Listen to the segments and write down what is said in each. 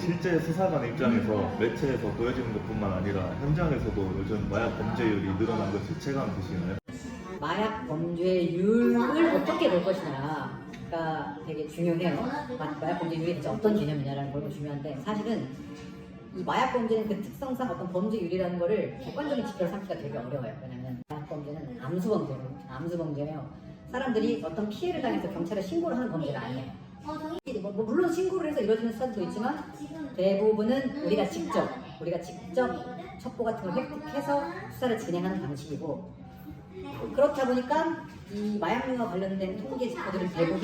실제 수사관 입장에서 매체에서 보여지는 것뿐만 아니라 현장에서도 요즘 마약 범죄율이 늘어난 것이 체감되시나요? 마약 범죄율을 어떻게 볼 것이냐가 되게 중요해요. 마약 범죄율이 대체 어떤 개념이냐라는 걸 중요한데, 사실은 이 마약 범죄는 그 특성상 어떤 범죄율이라는 거를 객관적인 지표로 삼기가 되게 어려워요. 왜냐면 마약 범죄는 암수 범죄예요. 사람들이 어떤 피해를 당해서 경찰에 신고를 하는 범죄가 아니에요. 물론 신고를 해서 이루어지는 수사도 있지만 대부분은 우리가 직접 첩보 같은 걸 획득해서 수사를 진행하는 방식이고, 그렇다 보니까 이 마약류와 관련된 통계 지표들은 대부분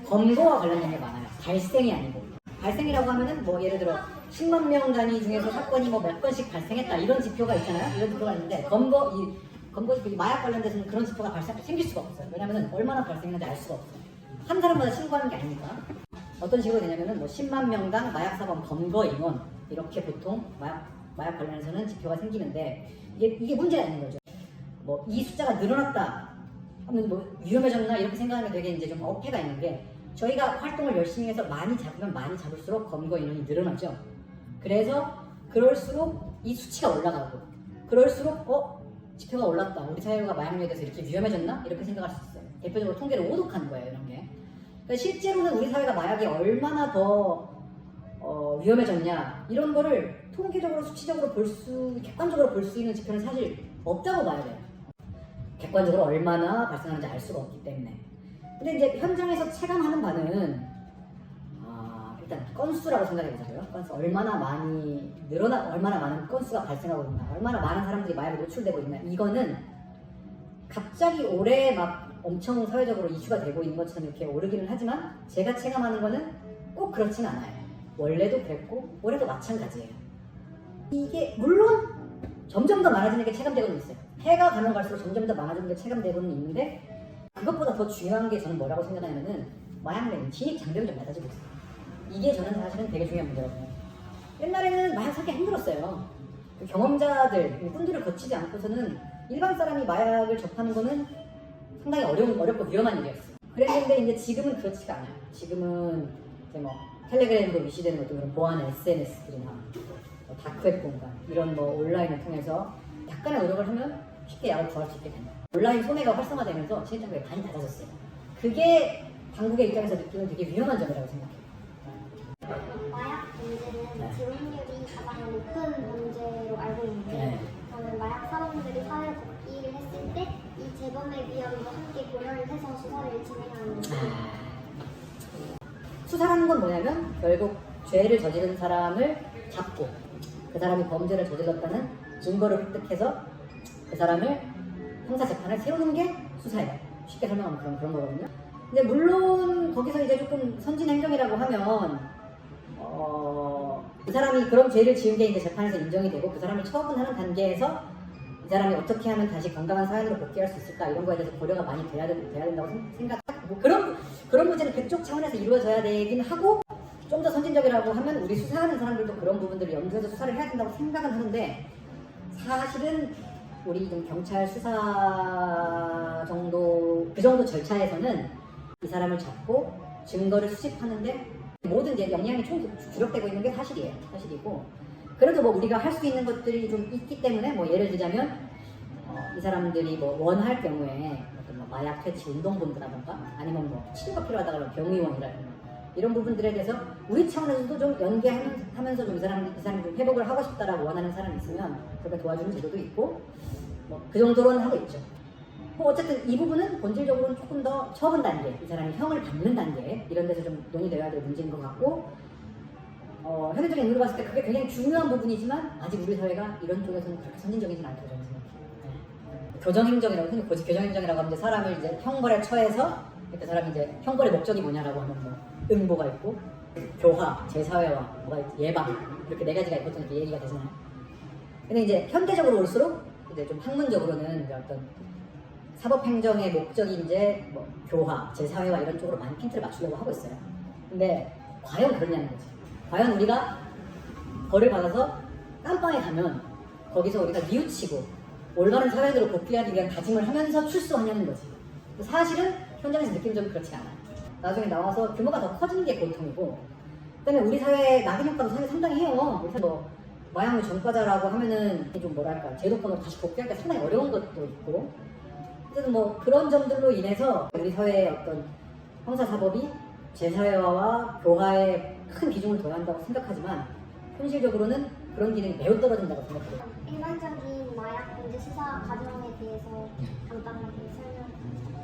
검거와 관련된 게 많아요. 발생이 아니고. 발생이라고 하면은 뭐 예를 들어 10만 명 단위 중에서 사건이 뭐 몇 건씩 발생했다 이런 지표가 있잖아요. 이런 지표가 있는데 검거 지표, 마약 관련돼서는 그런 지표가 생길 수가 없어요. 왜냐면은 얼마나 발생했는지 알 수가 없어요. 한 사람마다 신고하는 게 아니니까. 어떤 식으로 되냐면은 뭐 10만 명당 마약 사범 검거 인원 이렇게 보통 마약 관련해서는 지표가 생기는데, 이게 문제가 있는 거죠. 뭐 이 숫자가 늘어났다 하면 뭐 위험해졌나 이렇게 생각하면 되게 이제 좀 어폐가 있는 게, 저희가 활동을 열심히 해서 많이 잡으면 많이 잡을수록 검거 인원이 늘어나죠. 그래서 그럴수록 이 수치가 올라가고, 그럴수록 지표가 올랐다, 우리 사회가 마약류에 대해서 이렇게 위험해졌나 이렇게 생각할 수 있어요. 대표적으로 통계를 오독하는 거예요, 이런 게. 그러니까 실제로는 우리 사회가 마약이 얼마나 더 위험해졌냐 이런 거를 통계적으로 수치적으로 객관적으로 볼 수 있는 지표는 사실 없다고 봐야 돼요. 객관적으로 얼마나 발생하는지 알 수가 없기 때문에. 근데 이제 현장에서 체감하는 바는 일단 건수라고 생각해보자고요. 건수 얼마나 많이 얼마나 많은 건수가 발생하고 있나, 얼마나 많은 사람들이 마약에 노출되고 있나, 이거는 갑자기 올해 막 엄청 사회적으로 이슈가 되고 있는 것처럼 이렇게 오르기는 하지만, 제가 체감하는 거는 꼭 그렇진 않아요. 원래도 그랬고 올해도 마찬가지예요. 이게 물론 점점 더 많아지는 게 체감되고는 있어요. 해가 가면 갈수록 점점 더 많아지는 게 체감되고는 있는데, 그것보다 더 중요한 게 저는 뭐라고 생각하냐면은 마약 내 진입 장벽이 좀 낮아지고 있어요. 이게 저는 사실은 되게 중요한 문제라고요. 옛날에는 마약 사기 힘들었어요. 경험자들, 꾼들을 거치지 않고서는 일반 사람이 마약을 접하는 거는 상당히 어렵고 위험한 일이었어요. 그랬는데 이제 지금은 그렇지가 않아요. 지금은 이제 뭐 텔레그램으로 위시되는 어떤 그런 보안 SNS들이나 다크웹 공간, 이런 뭐 온라인을 통해서 약간의 노력을 하면 쉽게 약을 구할 수 있게 된다. 온라인 소매가 활성화되면서 진입장벽이 많이 낮아졌어요. 그게 당국의 입장에서 느끼는 되게 위험한 점이라고 생각해요. 마약 문제는 재혼율이 가장 높은 문제로 알고 있는데, 저는 마약 사범들이 사회 복귀를 했을 때 이 재범의 위험도 함께 고려를 해서 수사를 진행하는 거예요. 수사라는 건 뭐냐면 결국 죄를 저지른 사람을 잡고 그 사람이 범죄를 저질렀다는 증거를 획득해서 그 사람을 형사재판에 세우는 게 수사예요. 쉽게 설명하면 그런 거거든요. 근데 물론 거기서 이제 조금 선진 행정이라고 하면 이 사람이 그런 죄를 지은 게 이제 재판에서 인정이 되고 그 사람을 처분하는 단계에서 이 사람이 어떻게 하면 다시 건강한 사회로 복귀할 수 있을까, 이런 거에 대해서 고려가 많이 돼야 된다고 생각하고, 뭐 그런 문제는 그쪽 차원에서 이루어져야 되긴 하고, 좀 더 선진적이라고 하면 우리 수사하는 사람들도 그런 부분들을 염두해서 수사를 해야 된다고 생각은 하는데, 사실은 우리 좀 경찰 수사 그 정도 절차에서는 이 사람을 잡고 증거를 수집하는데 모든 이제 역량이 주력되고 있는 게 사실이고, 그래도 뭐 우리가 할 수 있는 것들이 좀 있기 때문에, 뭐 예를 들자면 이 사람들이 뭐 원할 경우에 어떤 뭐 마약 퇴치 운동본부라든가 아니면 뭐 치료가 필요하다 그러면 병의원이라든가 이런 부분들에 대해서 우리 차원에서도 좀 연계하면서 좀 이 사람이 좀 회복을 하고 싶다라고 원하는 사람이 있으면 그렇게 도와주는 제도도 있고, 뭐 그 정도로는 하고 있죠. 뭐 어쨌든 이 부분은 본질적으로는 조금 더 처분 단계, 이 사람이 형을 받는 단계, 이런 데서 좀 논의되어야 될 문제인 것 같고, 현실적인 의미로 봤을 때 그게 굉장히 중요한 부분이지만 아직 우리 사회가 이런 쪽에서는 그렇게 선진적이진 않다고 저는 생각해요. 교정행정이라고, 흔히 교정행정이라고 하면 이제 사람을 이제 형벌에 처해서 그 사람이 이제 형벌의 목적이 뭐냐라고 하면 뭐 응보가 있고, 교화, 재사회화, 뭐가 있지, 예방, 이렇게 네 가지가 보통 이렇게 얘기가 되잖아요. 근데 이제 현대적으로 올수록 이제 좀 학문적으로는 이제 어떤 사법행정의 목적이 이제 뭐 교화, 재사회화 이런 쪽으로 많이 핀트를 맞추려고 하고 있어요. 근데 과연 그러냐는 거지. 과연 우리가 벌을 받아서 깜빵에 가면 거기서 우리가 뉘우치고 올바른 사회로 복귀하기 위한 다짐을 하면서 출소하냐는 거지. 사실은 현장에서 느끼는 점은 그렇지 않아. 나중에 나와서 규모가 더 커지는 게 고통이고, 그다음에 우리 사회 낙인 효과도 사실 상당히 해요. 우리 사회 뭐 마약류 전과자라고 하면은 좀 뭐랄까 제도권으로 다시 복귀하기가 상당히 어려운 것도 있고, 어쨌든 뭐 그런 점들로 인해서 우리 사회의 어떤 형사사법이 재사회화와 교화에 큰 비중을 둬야 한다고 생각하지만 현실적으로는 그런 기능이 매우 떨어진다고 생각해요. 일반적인 마약 범죄 수사 과정에 대해서 간단하게 설명 부탁드립니다.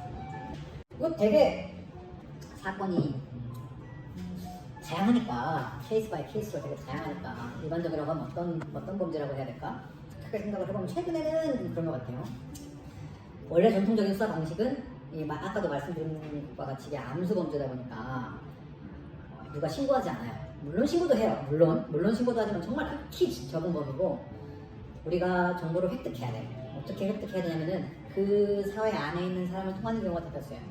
이거 되게 사건이 다양하니까 케이스 바이 케이스로 되게 다양하니까 일반적이라고 하면 어떤 범죄라고 해야 될까? 크게 생각을 해보면 최근에는 그런 것 같아요. 원래 전통적인 수사 방식은 아까도 말씀드린 것과 같이 이게 암수 범죄다 보니까 누가 신고하지 않아요. 물론 신고도 해요. 물론 신고도 하지만 정말 극히 적은 범위고 우리가 정보를 획득해야 돼. 어떻게 획득해야 되냐면은 그 사회 안에 있는 사람을 통하는 경우가 대다수예요.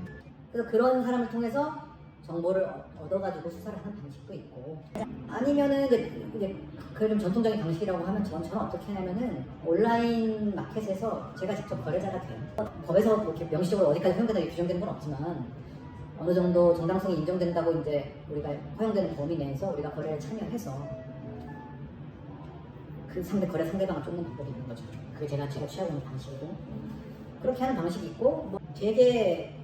그래서 그런 사람을 통해서 정보를 얻어가지고 수사를 하는 방식도 있고, 아니면은 이제 그 좀 전통적인 방식이라고 하면 저는 어떻게 하냐면은 온라인 마켓에서 제가 직접 거래자가 돼요. 법에서 뭐 이렇게 명시적으로 어디까지 허용되다 규정되는 건 없지만 어느 정도 정당성이 인정된다고 이제 우리가 허용되는 범위 내에서 우리가 거래에 참여해서 그 거래 상대방을 쫓는 방법이 있는 거죠. 그게 제가 취하고 있는 방식이고, 그렇게 하는 방식이 있고 뭐 되게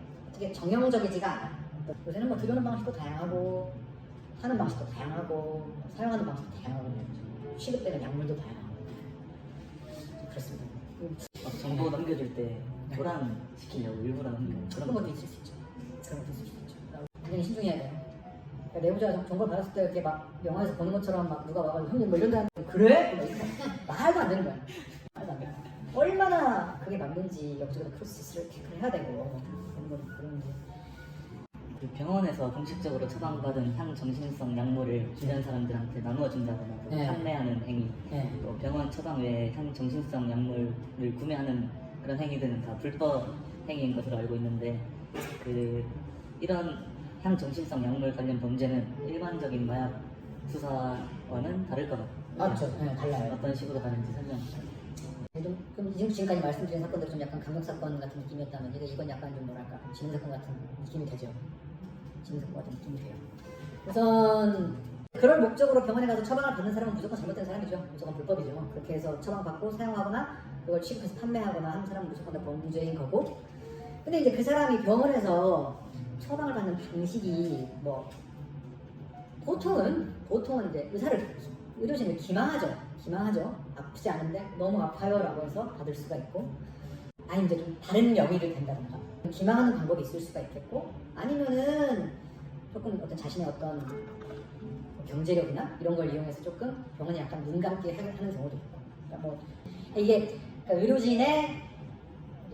정형적이지가 않아. 요새는 뭐 들여오는 방식도 다양하고 하는 방식도 다양하고 사용하는 방식도 다양하고 취급되는 약물도 다양하고 그렇습니다. 정보 넘겨줄 때 교란시키려고 일부러 하는 그런 것도 있을 수 있죠. 그런 것도 있을 수 있죠. 굉장히 신중해야 돼요. 그러니까 내부자가 정보를 받았을 때 이렇게 막 영화에서 보는 것처럼 막 누가 와가지고 형님 뭐 이런 데 그래? 뭐 이렇게 말도 안 되는 거야. 말도 안 돼. 얼마나 그게 맞는지 여기저기 프로세스를 체크를 해야 되고 그런 게. 그 병원에서 공식적으로 처방받은 향정신성 약물을 주변 사람들한테 나누어 준다거나 또 네. 판매하는 행위, 네. 또 병원 처방 외에 향정신성 약물을 구매하는 그런 행위들은 다 불법 행위인 것으로 알고 있는데, 이런 향정신성 약물 관련 범죄는 일반적인 마약 수사와는 다를 것 같아요. 맞죠. 네, 달라요. 어떤 식으로 다른지 설명 부탁드립니다. 좀 지금까지 말씀드린 사건들이 좀 약간 감정 사건 같은 느낌이었다면 이건 약간 좀 뭐랄까 진행 사건 같은 느낌이 되죠. 진행 사건 같은 느낌이 돼요. 우선 그럴 목적으로 병원에 가서 처방을 받는 사람은 무조건 잘못된 사람이죠. 무조건 불법이죠. 그렇게 해서 처방받고 사용하거나 그걸 취급해서 판매하거나 하는 사람은 무조건 다 범죄인 거고. 근데 이제 그 사람이 병원에서 처방을 받는 방식이 뭐 보통은 이제 의료진을 기망하죠. 아프지 않은데 너무 아파요라고 해서 받을 수가 있고, 아니 이제 좀 다른 영위를 댄다던가 기망하는 방법이 있을 수가 있겠고, 아니면은 조금 어떤 자신의 어떤 경제력이나 이런 걸 이용해서 조금 병원에 약간 눈 감게 하는 경우도 있고, 그러니까 뭐 이게 의료진의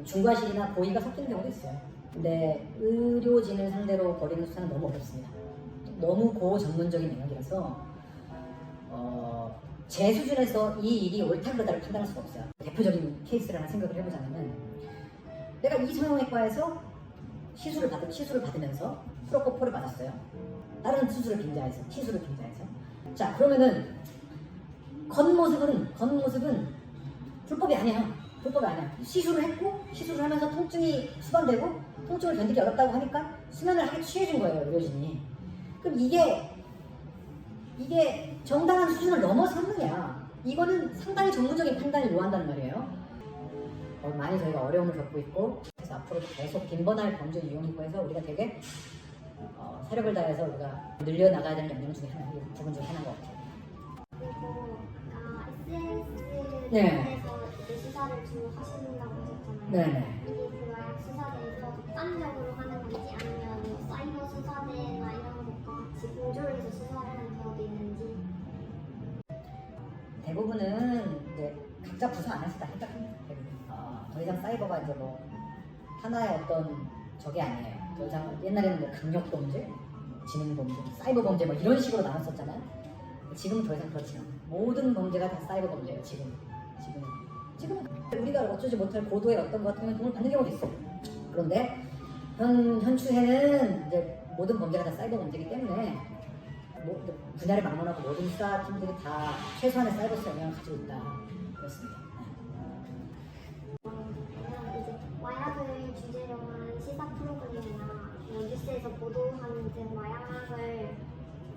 중과실이나 고의가 섞이는 경우도 있어요. 근데 의료진을 상대로 벌이는 수사는 너무 어렵습니다. 너무 고전문적인 영역이라서 제 수준에서 이 일이 옳다 그르다를 판단할 수가 없어요. 대표적인 케이스를 하나 생각을 해보자면, 내가 이 성형외과에서 시술을 받으면서 프로포폴을 맞았어요. 다른 시술을 빙자해서. 자, 그러면은 겉모습은 불법이 아니야. 시술을 하면서 통증이 수반되고 통증을 견디기 어렵다고 하니까 수면을 하게 취해준 거예요, 의료진이. 그럼 이게 정당한 수준을 넘어섰느냐? 이거는 상당히 전문적인 판단을 요한다는 말이에요. 많이 저희가 어려움을 겪고 있고, 그래서 앞으로 계속 빈번할 범죄 유형이고 해서 우리가 되게 세력을 다해서 우리가 늘려나가야 되는 영역 중에 하나, 부분 중에 하나인 것 같아요. 그리고 아까 SNS를 네. 통해서 이제 수사를 주로 하신다고 하셨잖아요. 네네. 이게 그 마약 수사대에서 독단적으로 하는 건지 아니면 뭐 사이버 수사대나 이런 것과 같이 공조를 해서 수사를 하는 경우도 있는지. 대부분은 이제 각자 부서 안에서 다 생각합니다. 더 이상 사이버가 이제 뭐 하나의 어떤 적이 아니에요. 더 이상 옛날에는 뭐 강력 범죄, 지능 범죄, 사이버 범죄 뭐 이런 식으로 나눴었잖아요. 지금은 더 이상 그렇지 않아요. 모든 범죄가 다 사이버 범죄예요. 지금 우리가 어쩌지 못할 고도의 어떤 것 같은 도움을 받는 경우도 있어요. 그런데 현 추세는 이제 모든 범죄가 다 사이버 범죄이기 때문에 분야를 막론하고 모든 수사팀들이 다 최소한의 사이버 영향을 가지고 있다. 그렇습니다. 신문이나 뭐 뉴스에서 보도하는 등 마약을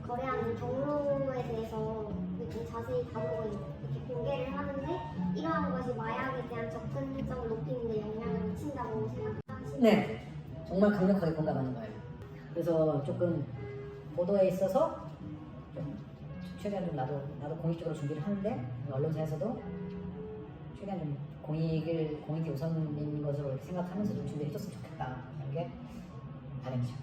거래하는 경로에 대해서 좀 자세히 다루고 이렇게 공개를 하는데 이러한 것이 마약에 대한 접근성을 높이는 데 영향을 미친다고 생각하시나요? 네, 정말 강력하게 공감하는 거예요. 그래서 조금 보도에 있어서 좀 최대한 좀 나도 공익적으로 준비를 하는데 언론사에서도 최대한 좀 공익이 우선인 것으로 생각하면서 좀 준비를 해줬으면 좋겠다. 이런 게 바람이죠.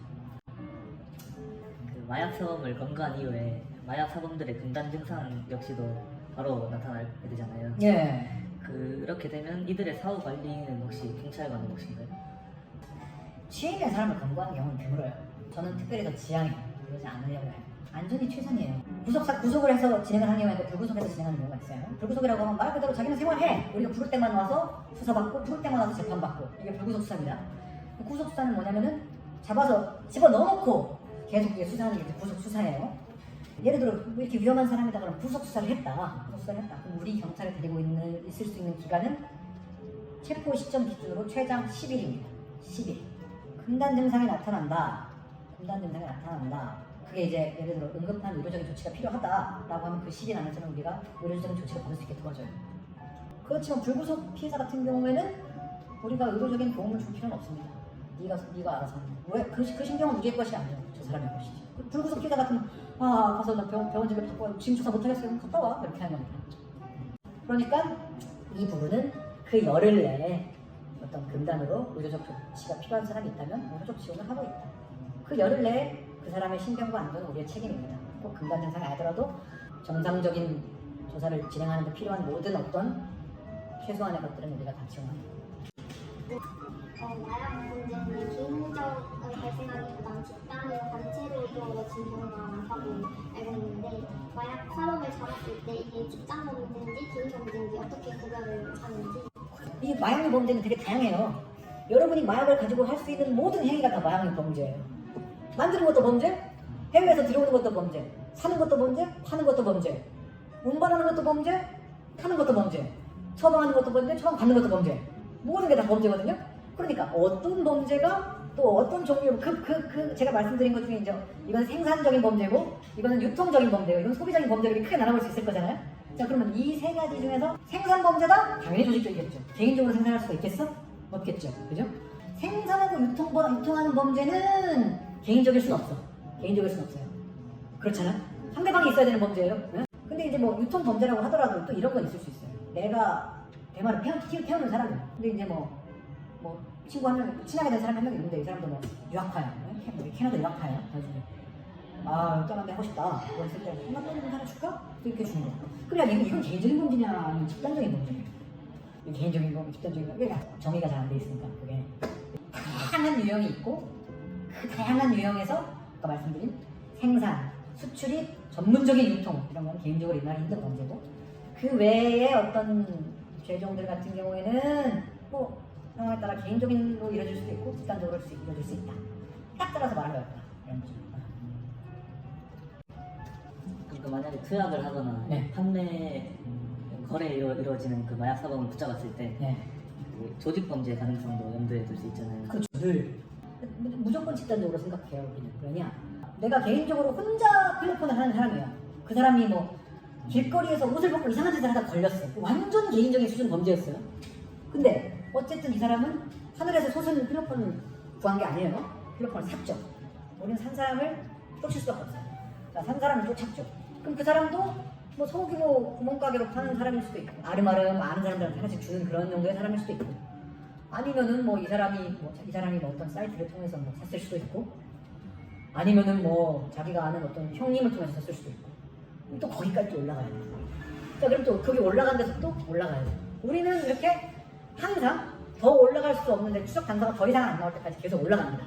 그 마약 사범을 검거한 이후에 마약 사범들의 금단 증상 역시도 바로 나타나게 되잖아요. 예. 그렇게 되면 이들의 사후 관리는 혹시 경찰관의 몫인가요? 취임된 사람을 검거하는 경우는 드물어요. 저는 특별히 더 지향해요. 그러지 않으려고 해요. 안전이 최선이에요. 구속을 해서 진행을 하는 경우가 있고 불구속해서 진행하는 경우가 있어요. 불구속이라고 하면 말 그대로 자기는 생활해. 우리가 부를 때만 와서 수사받고 부를 때만 와서 재판받고 이게 불구속 수사입니다. 구속 수사는 뭐냐면은 잡아서 집어넣어놓고 계속 이게 수사하는 게 구속 수사예요. 예를 들어 이렇게 위험한 사람이다 그러면 구속 수사를 했다. 그럼 우리 경찰이 데리고 있을 수 있는 기간은 체포 시점 기준으로 최장 10일입니다. 10일. 금단 증상이 나타난다. 그게 이제 예를 들어 응급한 의료적인 조치가 필요하다라고 하면 그 시기 안에서는 우리가 의료적인 조치를 받을 수 있게 도와줘요. 그렇지만 불구속 피해자 같은 경우에는 우리가 의료적인 도움을 줄 필요는 없습니다. 네가 알아서 하는 거야. 왜? 그 신경은 우리의 것이 아니죠. 저 사람의 것이지. 불구속 피해자 같으면 가서 나 병원 집에 바꿔 지금 조사 못하겠어요. 그럼 갔다 와. 이렇게 하는 겁니다. 그러니까 이 부분은 그 열흘 내에 어떤 금단으로 의료적 조치가 필요한 사람이 있다면 의료적 지원을 하고 있다. 그 열흘 내에 그 사람의 신병과 안전은 우리의 책임입니다. 꼭 금단 증상이 아니더라도 정상적인 조사를 진행하는 데 필요한 모든 어떤 최소한의 것들은 우리가 다 지원합니다. 마약 문제는 개인적으로 발생하기보다는 집단이나 단체로 이루어진 경우가 많다고 알고 있는데 마약 사범을 잡았을 때 이게 집단 범죄인지 개인적 범죄인지 어떻게 구별을 하는지 이 마약류 범죄는 되게 다양해요. 여러분이 마약을 가지고 할 수 있는 모든 행위가 다 마약류 범죄예요. 만드는 것도 범죄, 해외에서 들어오는 것도 범죄, 사는 것도 범죄, 파는 것도 범죄, 운반하는 것도 범죄, 타는 것도 범죄, 처방하는 것도 범죄, 처방받는 것도 범죄. 모든 게 다 범죄거든요. 그러니까 어떤 범죄가 또 어떤 종류 제가 말씀드린 것 중에 이제 이건 생산적인 범죄고 이거는 유통적인 범죄고 이건 소비적인 범죄로 크게 나눠볼 수 있을 거잖아요. 자 그러면 이 세 가지 중에서 생산 범죄다? 당연히 조직적이겠죠. 개인적으로 생산할 수가 있겠어? 없겠죠. 그죠? 생산하고 유통하는 범죄는 개인적일 수는 없어. 개인적일 수는 없어요. 그렇잖아. 상대방이 있어야 되는 범죄예요. 네? 근데 이제 뭐 유통 범죄라고 하더라도 또 이런 건 있을 수 있어요. 내가 대마를 태우는 사람이야. 근데 이제 뭐 친구 한 명, 친하게 된 사람이 한 명 있는데 이 사람도 뭐 유학파야. 캐나다 유학파야. 나중에 떠난데 하고 싶다. 그랬을 때 나 떠나는 하나 줄까? 이렇게 주는 거야. 그래 이건 개인적인 범죄냐 아니면 집단적인 범죄냐. 개인적인 범죄, 집단적인 범죄. 그러니까 정의가 잘 안 돼 있으니까 그게 다양한 유형이 있고 그 다양한 유형에서 아까 말씀드린 생산, 수출입, 전문적인 유통 이런 건 개인적으로 일어나기 힘든 범죄고 그 외에 어떤 죄종들 같은 경우에는 뭐 상황에 따라 개인적인로 이루어질 수도 있고 집단적으로 이루어질 수 있다. 딱 따라서 말하는 거였다. 이런 거죠. 그러니까 만약에 투약을 하거나 네. 판매 거래 이루어지는 그 마약 사범을 붙잡았을 때 네. 그 조직 범죄 가능성도 염두에 둘 수 있잖아요. 그렇죠. 늘 무조건 집단적으로 생각해요. 우리는. 왜냐? 내가 개인적으로 혼자 플랫폰을 하는 사람이야. 그 사람이 뭐 길거리에서 옷을 벗고 이상한 짓을 하다 걸렸어. 완전 개인적인 수준 범죄였어요. 근데 어쨌든 이 사람은 하늘에서 솟은 필로폰을 구한 게 아니에요. 필로폰을 샀죠. 우리는 산 사람을 쫓을 수밖에 없어요. 자, 산 사람을 쫓았죠. 그럼 그 사람도 뭐 소규모 구멍가게로 파는 사람일 수도 있고 아름아름 아는 사람들한테 하나씩 주는 그런 정도의 사람일 수도 있고 아니면은 뭐 이 사람이 뭐 어떤 사이트를 통해서 뭐 샀을 수도 있고 아니면은 뭐 자기가 아는 어떤 형님을 통해서 샀을 수도 있고 또 거기까지 또 올라가야 돼. 자 그럼 또 거기 올라간 데서 또 올라가야 돼. 우리는 이렇게 항상 더 올라갈 수 없는데 추적 단서가 더 이상 안 나올 때까지 계속 올라갑니다.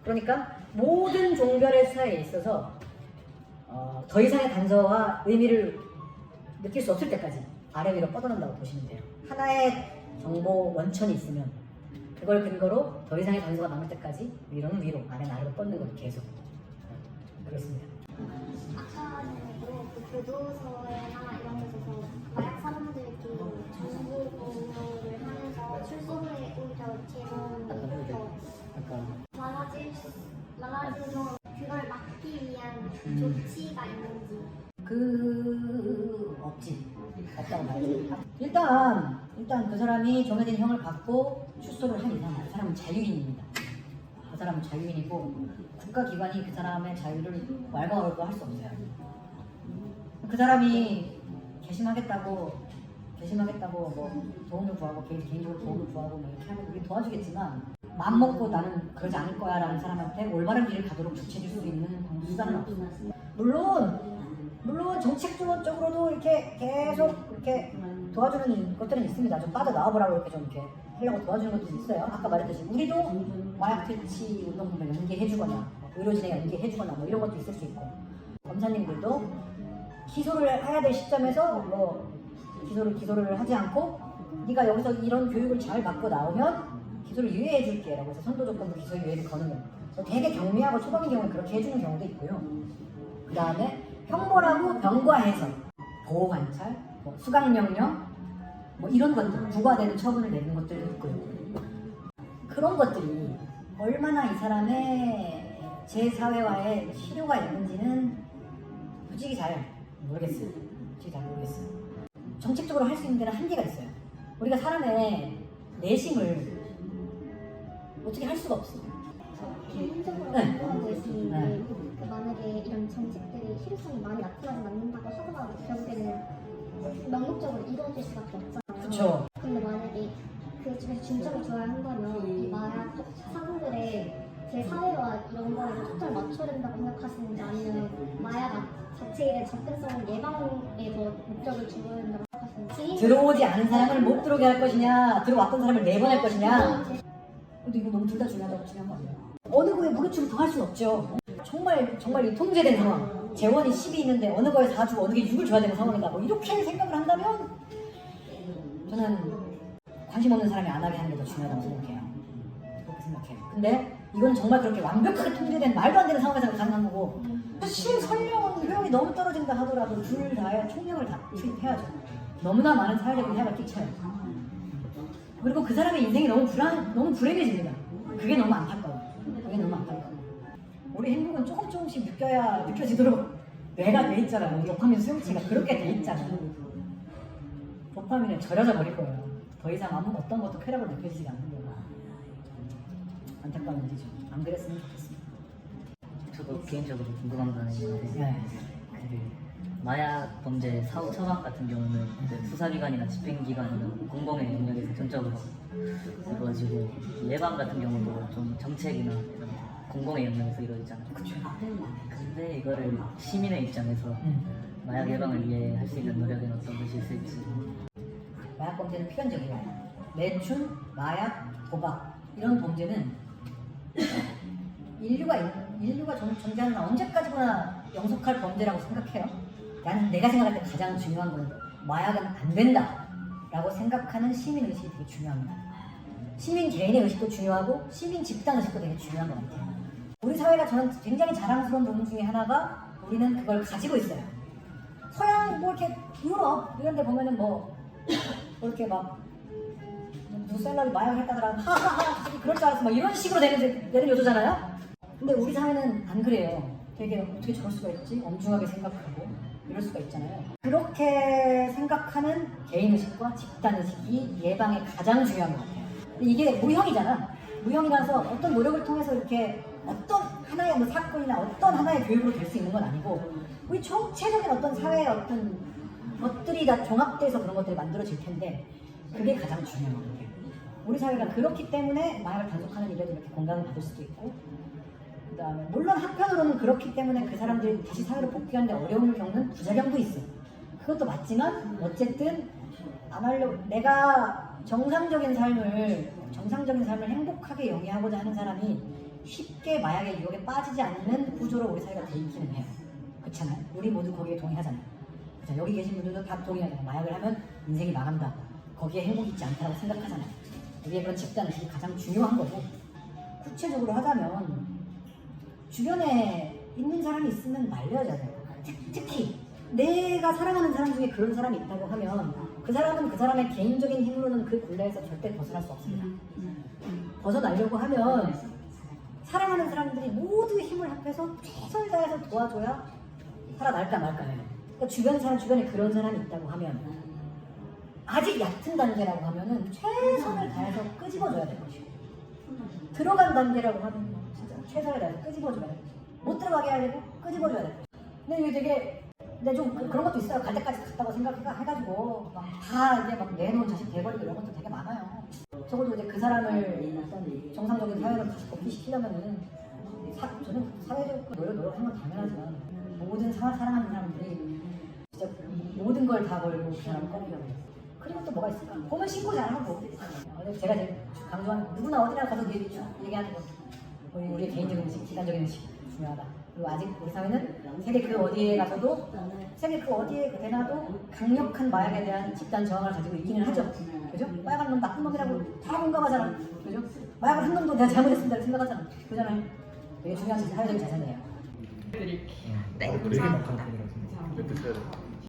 그러니까 모든 종별의 수사에 있어서 더 이상의 단서와 의미를 느낄 수 없을 때까지 아래 위로 뻗어난다고 보시면 돼요. 하나의 정보 원천이 있으면 그걸 근거로 더 이상의 단서가 남을 때까지 위로는 위로, 아래는 아래로 뻗는 걸 계속 그렇습니다. 아까는 그 교도소나 이런 데서 마약 사범들끼리 정보 공유를 하면서 출소에 오히려 제공해서 아까 많아지고 조치가 있는지. 없다고 봐야지. 일단 그 사람이 정해진 형을 받고 출소를 한 이상 그 사람은 자유인입니다. 그 사람은 자유인이고 국가기관이 그 사람의 자유를 왈가왈부 할 수 없어요. 그 사람이 개심하겠다고 뭐 도움을 구하고 개인적으로 도움을 구하고 뭐 이렇게 하면 우리 도와주겠지만 마음 먹고 나는 그러지 않을 거야 라는 사람한테 올바른 길을 가도록 조치해줄 수 있는 수단은 없어. 물론 정책적으로도 이렇게 계속 이렇게 도와주는 것들은 있습니다. 좀 빠져나와보라고 이렇게 좀 이렇게 하려고 도와주는 것도 있어요. 아까 말했듯이 우리도 마약 퇴치 운동분을 연계해주거나 의료진에 연계해주거나 뭐 이런 것도 있을 수 있고 검사님들도 기소를 해야 될 시점에서 뭐 기소를 하지 않고 네가 여기서 이런 교육을 잘 받고 나오면 기소를 유예해줄게 라고 해서 선도 조건도 기소 유예를 거는 거. 되게 경미하고 초범인 경우는 그렇게 해주는 경우도 있고요. 그 다음에 형벌하고 병과해서 보호관찰, 뭐 수강명령 뭐 이런 것들 부과되는 처분을 내는 것들도 있고요. 그런 것들이 얼마나 이 사람의 제 사회와의 실효가 있는지는 솔직히 잘 모르겠어요. 정책적으로 할 수 있는 데는 한계가 있어요. 우리가 사람의 내심을 어떻게 할 수가 없어요. 개인적으로 네. 궁금한 거 있었는데 네. 그 만약에 이런 정책들이 실효성이 많이 나타나지 않는다고 하더라도 결국에는 명목적으로 이루어질 수밖에 없잖아요. 그쵸. 근데 만약에 그 중에서 중점을 둬야 한다면 이 마약 사람들의 제 사회와 이런 거에 초점을 맞춰야 된다고 생각하시는지 아니면 마약 자체에 대한 접근성 예방에 더 목적을 두어야 된다고 생각하시는지. 들어오지 않은 사람을 못 들어오게 할 것이냐 들어왔던 사람을 내보낼 것이냐. 근데 이거 너무 둘 다 중요하다고 중요한 거 아니에요? 어느 거에 무게추를 더 할 수는 없죠. 정말 이 통제된 상황. 재원이 10이 있는데 어느 거에 4 주고 어느 게 6을 줘야 되는 상황이다. 뭐 이렇게 생각을 한다면 저는 관심 없는 사람이 안 하게 하는 게 더 중요하다고 생각해요. 그렇게 생각해요. 근데 이건 정말 그렇게 완벽하게 통제된 말도 안 되는 상황에서 가능한 거고 설령 효용이 너무 떨어진다 하더라도 둘 다의 총력을 다 투입해야죠. 너무나 많은 사회적인 해가 끼쳐요. 그리고 그 사람의 인생이 너무 불행해집니다. 그게 너무 안타까워요. 우리 행복은 조금씩 느껴지도록 뇌가 돼 있잖아요. 도파민 수용체가 그렇게 돼 있잖아요. 도파민에 절여져 버릴 거예요. 더 이상 어떤 것도 쾌락을 느껴지지가 않는 거예요. 안타까운 일이죠. 안 그랬으면 좋겠습니다. 저도 개인적으로 궁금한 거 하나 있는데 네. 그 마약 범죄 사후 처방 같은 경우는 이제 수사기관이나 집행기관이나 공공의 영역에서 전적으로 이루어지고 예방 같은 경우도 좀 정책이나 이런 공공의 영역에서 이루어지잖아요. 근데 이거를 시민의 입장에서 마약 예방을 위해 할 수 있는 노력은 어떤 것이 있을지. 마약 범죄는 필연적이에요. 매춘, 마약, 도박 이런 범죄는 인류가 존재하는 언제까지나 영속할 범죄라고 생각해요. 내가 생각할 때 가장 중요한 건 마약은 안 된다라고 생각하는 시민의식이 되게 중요합니다. 시민 개인의 의식도 중요하고 시민 집단 의식도 되게 중요한 것 같아요. 우리 사회가 저는 굉장히 자랑스러운 부분 중에 하나가 우리는 그걸 가지고 있어요. 서양 뭐 이렇게 유럽 이런 데 보면은 뭐 이렇게 막 누구 셀럽이 마약을 했다더라 하하하 그럴 줄 알았어 막 이런 식으로 되는 요소잖아요. 근데 우리 사회는 안 그래요. 되게 어떻게 저럴 수가 있지? 엄중하게 생각하고 이럴 수가 있잖아요. 그렇게 생각하는 개인의식과 집단의식이 예방에 가장 중요한 것 같아요. 이게 무형이잖아. 무형이라서 어떤 노력을 통해서 이렇게 어떤 하나의 뭐 사건이나 어떤 하나의 교육으로 될 수 있는 건 아니고 우리 총체적인 어떤 사회의 어떤 것들이 다 종합돼서 그런 것들이 만들어질 텐데 그게 가장 중요한 거예요. 우리 사회가 그렇기 때문에 마약을 단속하는 일에도 이렇게 공감을 받을 수도 있고 그 다음에 물론 한편으로는 그렇기 때문에 그 사람들이 다시 사회로 복귀하는데 어려움을 겪는 부작용도 있어요. 그것도 맞지만 어쨌든 안 하려고 내가 정상적인 삶을 행복하게 영위하고자 하는 사람이 쉽게 마약의 유혹에 빠지지 않는 구조로 우리 사회가 돼 있기는 해요. 그렇잖아요. 우리 모두 거기에 동의하잖아요. 자, 여기 계신 분들도 다 동의하잖아요. 마약을 하면 인생이 망한다. 거기에 행복이 있지 않다고 생각하잖아요. 우리의 그런 집단의식이 가장 중요한 거고 구체적으로 하자면 주변에 있는 사람이 있으면 말려야잖아요. 특히 내가 사랑하는 사람 중에 그런 사람이 있다고 하면 그 사람은 그 사람의 개인적인 힘으로는 그 굴레에서 절대 벗어날 수 없습니다. 벗어나려고 하면 사랑하는 사람들이 모두 힘을 합해서 최선을 다해서 도와줘야 살아날까 말까예요. 그러니까 주변에 그런 사람이 있다고 하면 아직 얕은 단계라고 하면은 최선을 다해서 끄집어줘야 될 것이고 들어간 단계라고 하면 진짜 최선을 다해서 끄집어줘야 될 것이고 못 들어가게 해야 되고 끄집어줘야 될 것이고 근데 이게 되게 근데 좀 그런 것도 있어요. 갈 때까지 갔다고 생각해가지고 막 다 이제 막 내놓은 자식 돼버리고 이런 것도 되게 많아요. 적어도 이제 그 사람을 어떤 정상적인 사회로 다시 복귀시키려면은 저는 사회적으로 노력하는 건 당연하지만 모든 사랑하는 사람들이 진짜 모든 걸 다 걸고 그 사람을 꺼내려고 해요. 그리고 또 뭐가 있을까? 보면 신고 잘하고 제가 이제 강조하는 누구나 어디나 가서 얘기하는 거 우리의 개인적인 의식, 집단적인 의식 중요하다. 그리고 아직 우리 사회는 세계 그 어디에 가서도 세계 그 어디에 되나도 강력한 마약에 대한 집단 저항을 가지고 있기는 하죠. 그죠? 마약한 놈 나쁜 놈이라고 다 공감하잖아. 그죠? 마약을 한 놈도 내가 잘못했습니다 생각하잖아. 그잖아요. 되게 중요한 사회적인 자산이에요. 네, 감사합니다. 멘트 쳐야 돼.